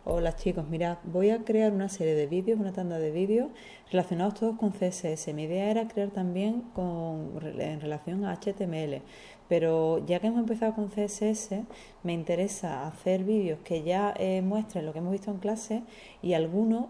Hola chicos, mirad, voy a crear una serie de vídeos, una tanda de vídeos relacionados todos con CSS. Mi idea era crear también en relación a HTML, pero ya que hemos empezado con CSS, me interesa hacer vídeos que ya muestren lo que hemos visto en clase y algunos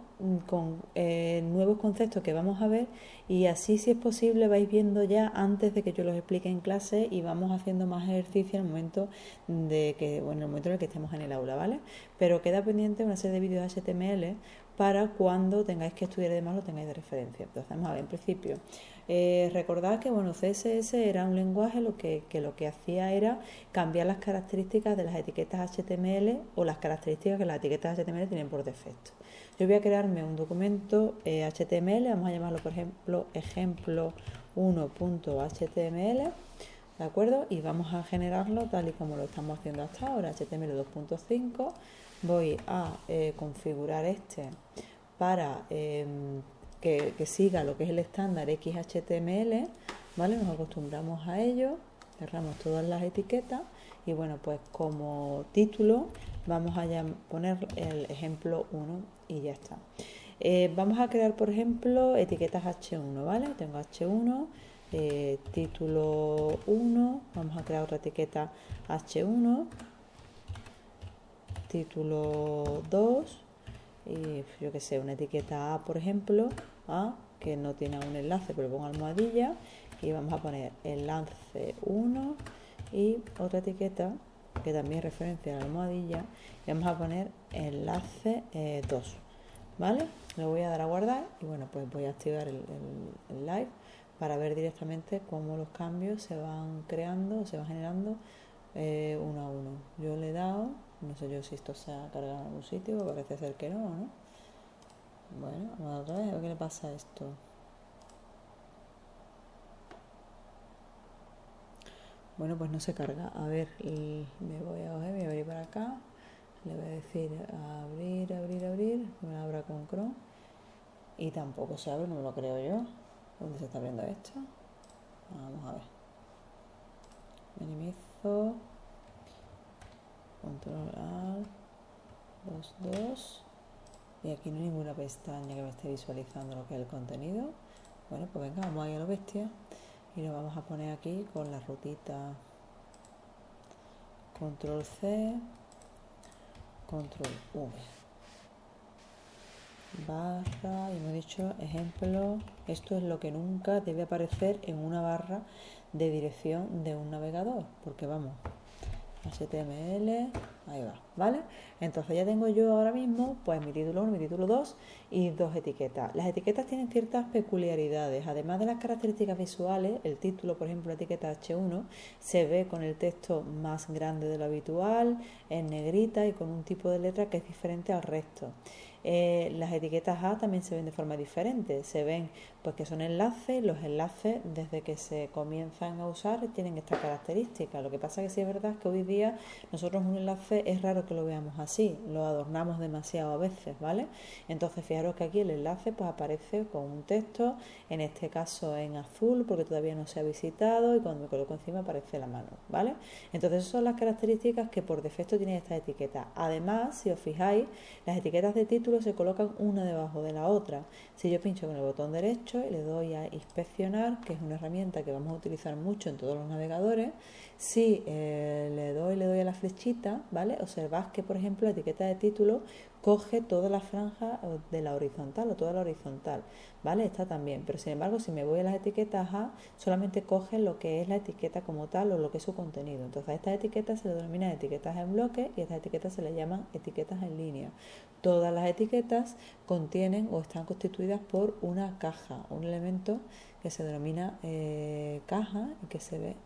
con nuevos conceptos que vamos a ver, y así, si es posible, vais viendo ya antes de que yo los explique en clase y vamos haciendo más ejercicio en el momento en el momento en el que estemos en el aula, ¿vale? Pero queda pendiente una serie de vídeos HTML para cuando tengáis que estudiar, además lo tengáis de referencia. Entonces, vamos a ver, en principio, recordad que CSS era un lenguaje lo que hacía era cambiar las características de las etiquetas HTML o las características que las etiquetas HTML tienen por defecto. Yo voy a crearme un documento HTML, vamos a llamarlo por ejemplo ejemplo 1.html, ¿de acuerdo? Y vamos a generarlo tal y como lo estamos haciendo hasta ahora, HTML 2.5. Voy a configurar para que siga lo que es el estándar XHTML, ¿vale? Nos acostumbramos a ello, cerramos todas las etiquetas y bueno, pues como título vamos a poner el ejemplo 1 y ya está. Vamos a crear, por ejemplo, etiquetas H1, ¿vale? Tengo H1, título 1, vamos a crear otra etiqueta H1, título 2, y yo que sé, una etiqueta A, por ejemplo, A, que no tiene un enlace, pero pongo almohadilla, y vamos a poner enlace 1 y otra etiqueta que también referencia a la almohadilla, y vamos a poner enlace 2, ¿vale? Lo voy a dar a guardar y bueno, pues voy a activar el live para ver directamente cómo los cambios se van creando, se van generando uno a uno. Yo le he dado, no sé yo si esto se ha cargado en algún sitio, parece ser que no, ¿no? Bueno, vamos a otra vez, a ver qué le pasa a esto. Bueno, pues no se carga. A ver, me voy a abrir para acá. Le voy a decir abrir, que me lo abra con Chrome. Y tampoco se abre, no me lo creo yo. ¿Dónde se está abriendo esto? Vamos a ver. Minimizo. Control Alt 2. Y aquí no hay ninguna pestaña que me esté visualizando lo que es el contenido. Bueno, pues venga, vamos a ir a lo bestia. Y lo vamos a poner aquí con la rutita. Control C. Control V. Barra, y hemos dicho ejemplo. Esto es lo que nunca debe aparecer en una barra de dirección de un navegador, porque vamos, HTML, ahí va, ¿vale? Entonces ya tengo yo ahora mismo pues mi título 1, mi título 2 y dos etiquetas. Las etiquetas tienen ciertas peculiaridades, además de las características visuales. El título, por ejemplo, la etiqueta H1 se ve con el texto más grande de lo habitual, en negrita y con un tipo de letra que es diferente al resto. Las etiquetas A también se ven de forma diferente, se ven pues que son enlaces. Los enlaces desde que se comienzan a usar tienen esta característica. Lo que pasa que sí es verdad que hoy día nosotros un enlace es raro que lo veamos así, lo adornamos demasiado a veces, ¿vale? Entonces fijaros que aquí el enlace pues aparece con un texto, en este caso en azul porque todavía no se ha visitado, y cuando me coloco encima aparece la mano, ¿vale? Entonces esas son las características que por defecto tienen estas etiquetas. Además, si os fijáis, las etiquetas de título se colocan una debajo de la otra. Si yo pincho con el botón derecho y le doy a inspeccionar, que es una herramienta que vamos a utilizar mucho en todos los navegadores, si le doy a la flechita, ¿vale? Observad que, por ejemplo, la etiqueta de título coge toda la franja de la horizontal o toda la horizontal, ¿vale? Está también, pero sin embargo, si me voy a las etiquetas A, solamente coge lo que es la etiqueta como tal o lo que es su contenido. Entonces a estas etiquetas se le denominan etiquetas en bloque y a estas etiquetas se le llaman etiquetas en línea. Todas las etiquetas contienen o están constituidas por una caja, un elemento que se denomina caja y que se ve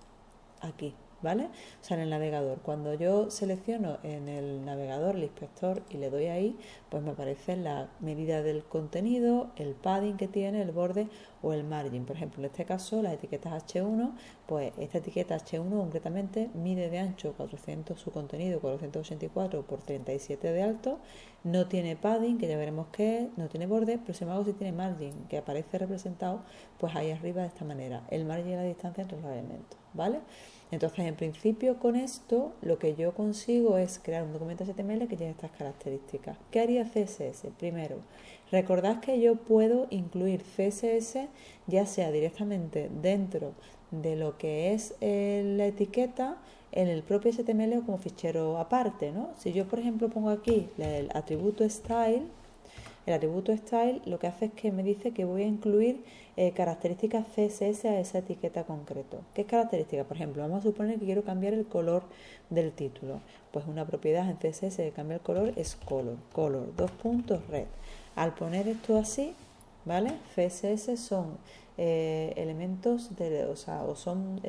aquí, ¿vale? O sea, en el navegador. Cuando yo selecciono en el navegador el inspector y le doy ahí, pues me aparece la medida del contenido, el padding que tiene, el borde o el margin. Por ejemplo, en este caso, las etiquetas H1, pues esta etiqueta H1 concretamente mide de ancho 400, su contenido 484 por 37 de alto, no tiene padding, que ya veremos qué es, no tiene borde, pero sin embargo sí tiene margin, que aparece representado pues ahí arriba de esta manera, el margin es la distancia entre los elementos, ¿vale? Entonces, en principio, con esto, lo que yo consigo es crear un documento HTML que tiene estas características. ¿Qué haría CSS? Primero, recordad que yo puedo incluir CSS ya sea directamente dentro de lo que es la etiqueta en el propio HTML o como fichero aparte, ¿no? Si yo, por ejemplo, pongo aquí el atributo style, el atributo style lo que hace es que me dice que voy a incluir características CSS a esa etiqueta concreto. ¿Qué características? Por ejemplo, vamos a suponer que quiero cambiar el color del título. Pues una propiedad en CSS que cambia el color es color, red. Al poner esto así, ¿vale? CSS son elementos o son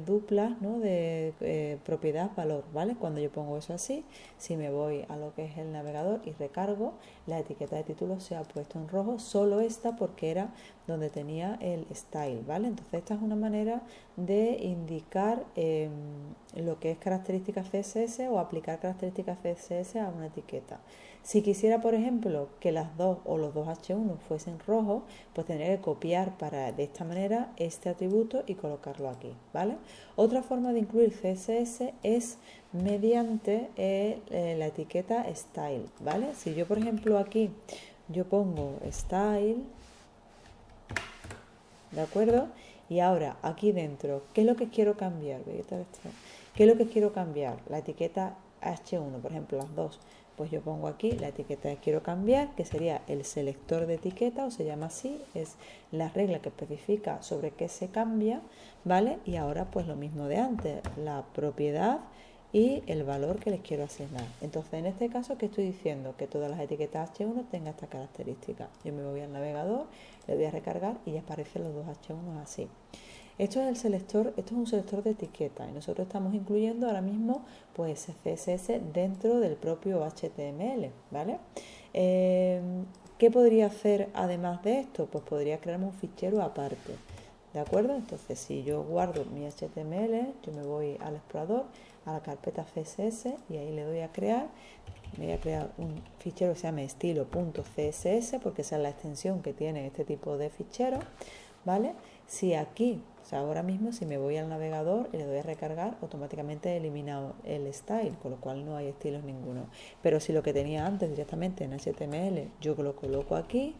duplas, ¿no? de propiedad valor, ¿vale? Cuando yo pongo eso así, si me voy a lo que es el navegador y recargo, la etiqueta de título se ha puesto en rojo, solo esta porque era donde tenía el style, ¿vale? Entonces esta es una manera de indicar lo que es características CSS o aplicar características CSS a una etiqueta. Si quisiera, por ejemplo, que las dos o los dos H1 fuesen rojos, pues tendría que copiar de esta manera este atributo y colocarlo aquí, ¿vale? Otra forma de incluir CSS es mediante la etiqueta style, ¿vale? Si yo, por ejemplo, aquí yo pongo style, ¿de acuerdo? Y ahora, aquí dentro, ¿qué es lo que quiero cambiar? ¿Qué es lo que quiero cambiar? La etiqueta H1, por ejemplo, las dos. Pues yo pongo aquí la etiqueta que quiero cambiar, que sería el selector de etiqueta, o se llama así, es la regla que especifica sobre qué se cambia, ¿vale? Y ahora pues lo mismo de antes, la propiedad y el valor que les quiero asignar. Entonces, en este caso, ¿qué estoy diciendo? Que todas las etiquetas H1 tengan esta característica. Yo me voy al navegador, le doy a recargar y ya aparecen los dos H1 así. Esto es un selector de etiqueta y nosotros estamos incluyendo ahora mismo pues CSS dentro del propio HTML, ¿vale? ¿Qué podría hacer además de esto? Pues podría crearme un fichero aparte, ¿de acuerdo? Entonces, si yo guardo mi HTML, yo me voy al explorador, a la carpeta CSS y ahí le doy a crear. Me voy a crear un fichero que se llama estilo.css porque esa es la extensión que tiene este tipo de fichero, ¿vale? Si aquí, o sea, ahora mismo si me voy al navegador y le doy a recargar, automáticamente he eliminado el style, con lo cual no hay estilos ninguno. Pero si lo que tenía antes directamente en HTML yo lo coloco aquí,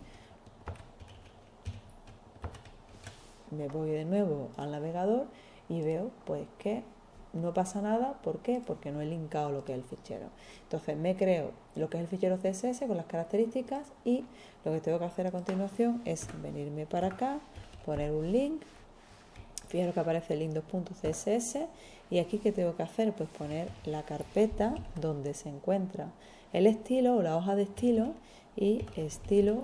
me voy de nuevo al navegador y veo pues que no pasa nada. ¿Por qué? Porque no he linkado lo que es el fichero. Entonces me creo lo que es el fichero CSS con las características y lo que tengo que hacer a continuación es venirme para acá, poner un link. Fijaros que aparece el link 2.css y aquí ¿qué tengo que hacer? Pues poner la carpeta donde se encuentra el estilo o la hoja de estilo y estilo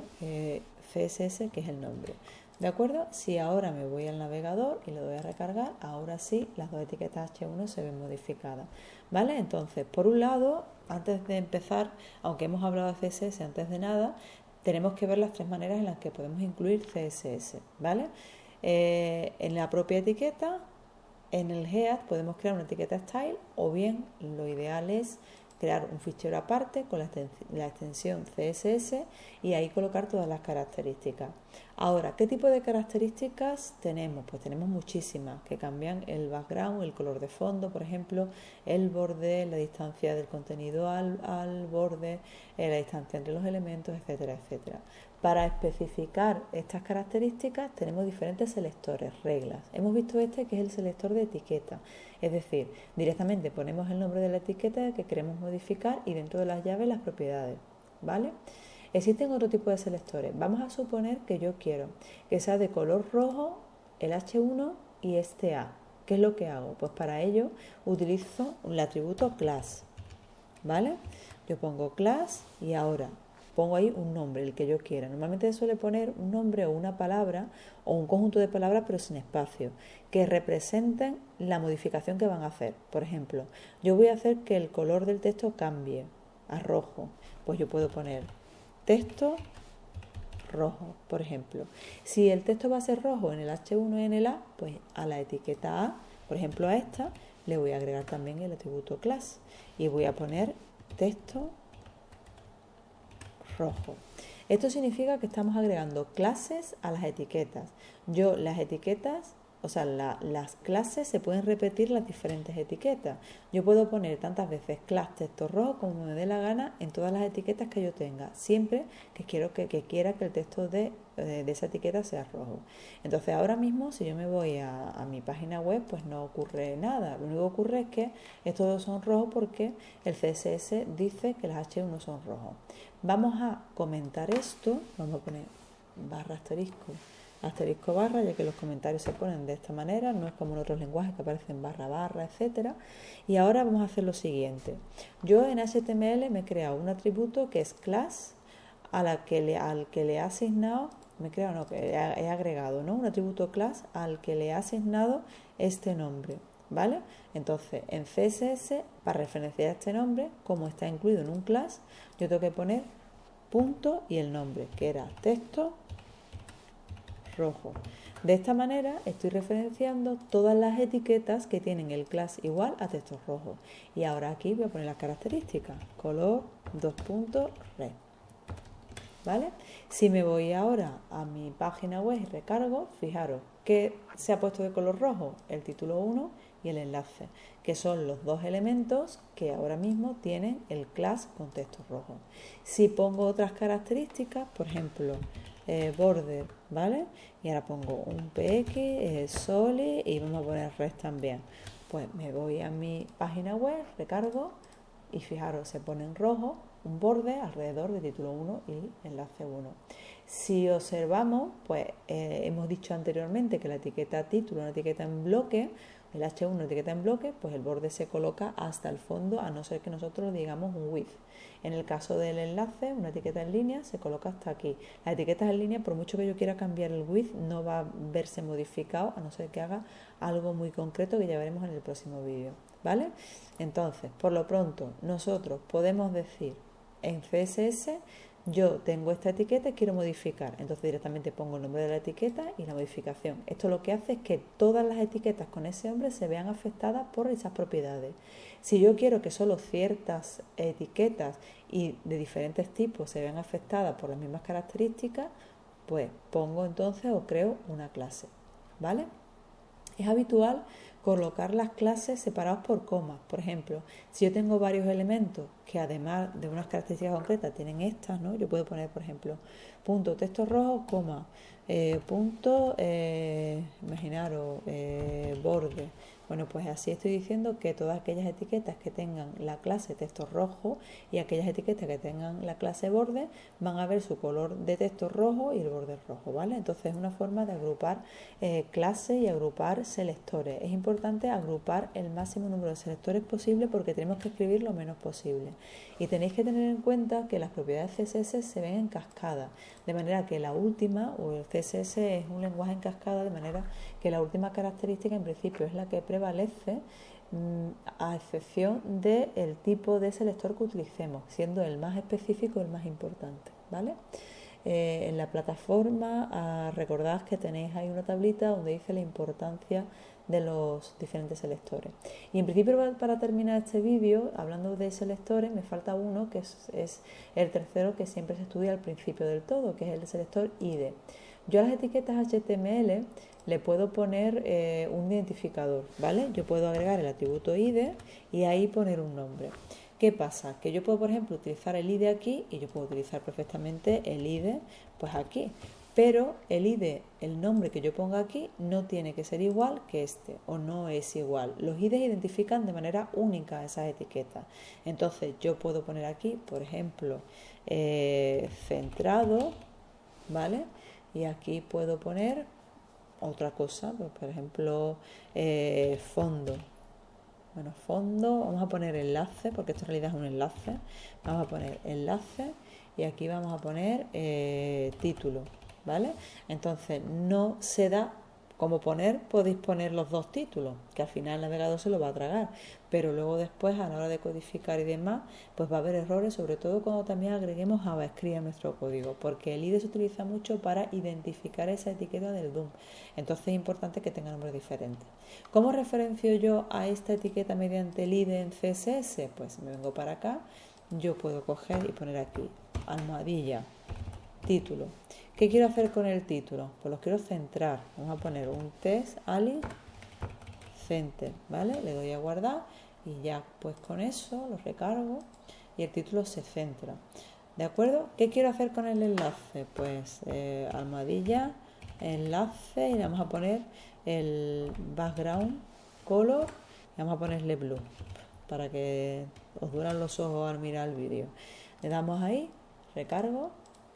CSS, que es el nombre. ¿De acuerdo? Si ahora me voy al navegador y le doy a recargar, ahora sí las dos etiquetas H1 se ven modificadas. ¿Vale? Entonces, por un lado, antes de empezar, aunque hemos hablado de CSS antes de nada, tenemos que ver las tres maneras en las que podemos incluir CSS. ¿Vale? En la propia etiqueta, en el head podemos crear una etiqueta style o bien lo ideal es crear un fichero aparte con la extensión CSS y ahí colocar todas las características. Ahora, ¿qué tipo de características tenemos? Pues tenemos muchísimas que cambian el background, el color de fondo, por ejemplo, el borde, la distancia del contenido al borde, la distancia entre los elementos, etcétera, etcétera. Para especificar estas características tenemos diferentes selectores, reglas. Hemos visto este que es el selector de etiqueta, es decir, directamente ponemos el nombre de la etiqueta que queremos modificar y dentro de las llaves las propiedades, ¿vale? Existen otro tipo de selectores. Vamos a suponer que yo quiero que sea de color rojo el H1 y este A. ¿Qué es lo que hago? Pues para ello utilizo el atributo class, ¿vale? Yo pongo class y ahora pongo ahí un nombre, el que yo quiera. Normalmente se suele poner un nombre o una palabra o un conjunto de palabras pero sin espacio, que representen la modificación que van a hacer. Por ejemplo, yo voy a hacer que el color del texto cambie a rojo. Pues yo puedo poner texto rojo, por ejemplo. Si el texto va a ser rojo en el H1 y en el A, pues a la etiqueta A, por ejemplo a esta, le voy a agregar también el atributo class y voy a poner texto rojo. Esto significa que estamos agregando clases a las etiquetas. Yo las etiquetas o sea, las clases se pueden repetir las diferentes etiquetas. Yo puedo poner tantas veces class texto rojo como me dé la gana en todas las etiquetas que yo tenga, siempre que quiera que el texto de esa etiqueta sea rojo. Entonces ahora mismo si yo me voy a mi página web, pues no ocurre nada. Lo único que ocurre es que estos dos son rojos porque el CSS dice que las H1 son rojos. Vamos a comentar esto, vamos a poner barra asterisco barra, ya que los comentarios se ponen de esta manera, no es como en otros lenguajes que aparecen barra barra, etcétera. Y ahora vamos a hacer lo siguiente. Yo en HTML me he creado un atributo que es class al que le he asignado, he agregado, ¿no? Un atributo class al que le he asignado este nombre, ¿vale? Entonces en CSS, para referenciar este nombre, como está incluido en un class, yo tengo que poner punto y el nombre, que era texto rojo. De esta manera estoy referenciando todas las etiquetas que tienen el class igual a texto rojo. Y ahora aquí voy a poner las características, color, red. ¿Vale? Si me voy ahora a mi página web y recargo, fijaros que se ha puesto de color rojo el título 1 y el enlace, que son los dos elementos que ahora mismo tienen el class con texto rojo. Si pongo otras características, por ejemplo, border, ¿vale? Y ahora pongo un px, solid y vamos a poner red también. Pues me voy a mi página web, recargo y fijaros, se pone en rojo un borde alrededor de título 1 y enlace 1. Si observamos, pues hemos dicho anteriormente que la etiqueta título, una etiqueta en bloque, el H1 una etiqueta en bloque, pues el borde se coloca hasta el fondo, a no ser que nosotros digamos un width. En el caso del enlace, una etiqueta en línea se coloca hasta aquí. Las etiquetas en línea, por mucho que yo quiera cambiar el width, no va a verse modificado, a no ser que haga algo muy concreto que ya veremos en el próximo vídeo, ¿vale? Entonces, por lo pronto, nosotros podemos decir en CSS, yo tengo esta etiqueta y quiero modificar, entonces directamente pongo el nombre de la etiqueta y la modificación. Esto lo que hace es que todas las etiquetas con ese nombre se vean afectadas por esas propiedades. Si yo quiero que solo ciertas etiquetas y de diferentes tipos se vean afectadas por las mismas características, pues pongo entonces o creo una clase, ¿vale? Es habitual colocar las clases separadas por comas. Por ejemplo, si yo tengo varios elementos que además de unas características concretas tienen estas, ¿no? Yo puedo poner, por ejemplo, punto texto rojo, coma, punto, imaginaros, borde. Bueno, pues así estoy diciendo que todas aquellas etiquetas que tengan la clase texto rojo y aquellas etiquetas que tengan la clase borde van a ver su color de texto rojo y el borde rojo, ¿vale? Entonces es una forma de agrupar clases y agrupar selectores. Es importante agrupar el máximo número de selectores posible porque tenemos que escribir lo menos posible. Y tenéis que tener en cuenta que las propiedades CSS se ven en cascada, de manera que la última, o el CSS es un lenguaje en cascada, de manera que la última característica en principio es la que prevalece a excepción del tipo de selector que utilicemos, siendo el más específico el más importante, ¿vale? En la plataforma recordad que tenéis ahí una tablita donde dice la importancia de los diferentes selectores. Y en principio, para terminar este vídeo, hablando de selectores, me falta uno que es el tercero que siempre se estudia al principio del todo, que es el selector ID. Yo a las etiquetas HTML le puedo poner un identificador, ¿vale? Yo puedo agregar el atributo ID y ahí poner un nombre. ¿Qué pasa? Que yo puedo, por ejemplo, utilizar el ID aquí y yo puedo utilizar perfectamente el ID pues aquí. Pero el ID, el nombre que yo ponga aquí, no tiene que ser igual que este o no es igual. Los IDs identifican de manera única esas etiquetas. Entonces yo puedo poner aquí, por ejemplo, centrado, ¿vale? Y aquí puedo poner otra cosa, pues, por ejemplo, fondo. Bueno, fondo, vamos a poner enlace, porque esto en realidad es un enlace. Vamos a poner enlace y aquí vamos a poner título, ¿vale? Entonces no se da como podéis poner los dos títulos, que al final el navegador se lo va a tragar, pero luego después a la hora de codificar y demás, pues va a haber errores, sobre todo cuando también agreguemos JavaScript a nuestro código, porque el ID se utiliza mucho para identificar esa etiqueta del DOM, entonces es importante que tenga nombres diferentes. ¿Cómo referencio yo a esta etiqueta mediante el ID en CSS? Pues me vengo para acá, yo puedo coger y poner aquí almohadilla título. ¿Qué quiero hacer con el título? Pues los quiero centrar. Vamos a poner un test alias center, ¿vale? Le doy a guardar y ya pues con eso lo recargo y el título se centra. ¿De acuerdo? ¿Qué quiero hacer con el enlace? Pues almohadilla, enlace y le vamos a poner el background color y vamos a ponerle blue para que os duran los ojos al mirar el vídeo. Le damos ahí, recargo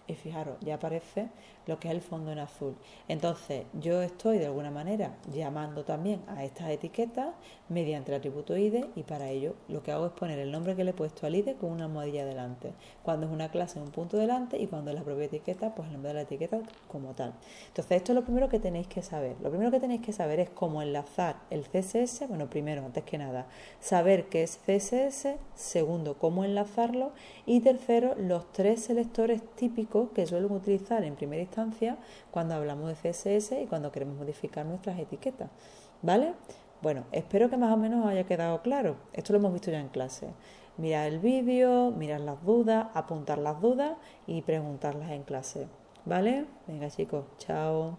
y fijaros, ya aparece lo que es el fondo en azul. Entonces yo estoy de alguna manera llamando también a estas etiquetas mediante el atributo ID y para ello lo que hago es poner el nombre que le he puesto al ID con una almohadilla delante. Cuando es una clase un punto delante y cuando es la propia etiqueta pues el nombre de la etiqueta como tal. Entonces esto es lo primero que tenéis que saber. Lo primero que tenéis que saber es cómo enlazar el CSS. Bueno, primero, antes que nada, saber qué es CSS. Segundo, cómo enlazarlo. Y tercero, los 3 selectores típicos que suelen utilizar en primera instancia cuando hablamos de CSS y cuando queremos modificar nuestras etiquetas, ¿vale? Bueno, espero que más o menos os haya quedado claro. Esto lo hemos visto ya en clase. Mirad el vídeo, mirad las dudas, apuntar las dudas y preguntarlas en clase, ¿vale? Venga chicos, chao.